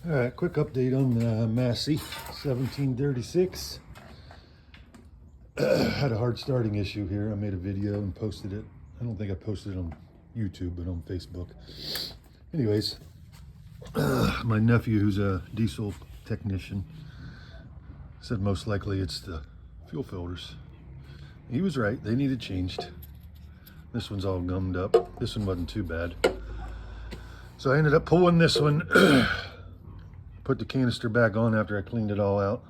All right, quick update on the Massey 1736. Had a hard starting issue here. I made a video and posted it. I don't think I posted it on YouTube, but on Facebook. Anyways, my nephew, who's a diesel technician, said most likely it's the fuel filters. He was right. They needed changed. This one's all gummed up. This one wasn't too bad. So I ended up pulling this one. Put the canister back on after I cleaned it all out.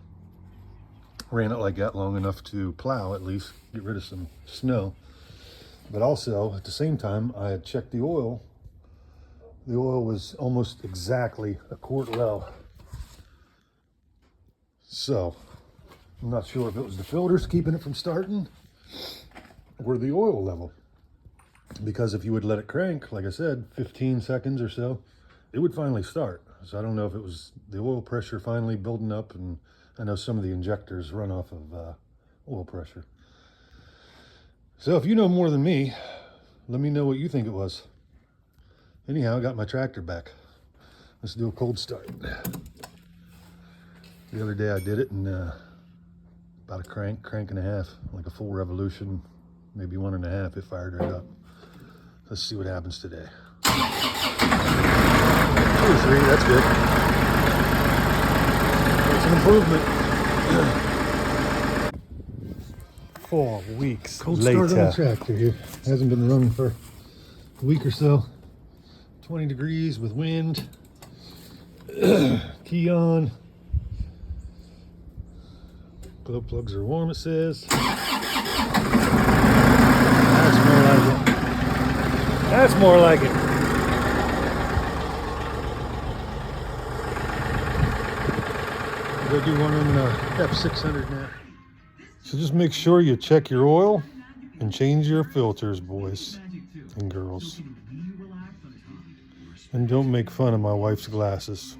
Ran it like that long enough to plow, at least get rid of some snow. But also at the same time, I had checked the oil. The oil was almost exactly a quart low. So I'm not sure if it was the filters keeping it from starting or the oil level. Because if you would let it crank, like I said, 15 seconds or so, it would finally start. So I don't know if it was the oil pressure finally building up, and I know some of the injectors run off of oil pressure. So if you know more than me, let me know what you think it was. Anyhow, I got my tractor back. Let's do a cold start. The other day I did it in about a crank and a half, like a full revolution, maybe 1.5. It fired right up. Let's see what happens today. 2 or 3, that's good. That's an improvement. 4 weeks Cold later. start on the tractor here. Hasn't been running for a week or so. 20 degrees with wind. Key on. Glow plugs are warm, it says. That's more like it. That's more like it. Go do one on the F600 now. So just make sure you check your oil and change your filters, boys and girls. And don't make fun of my wife's glasses.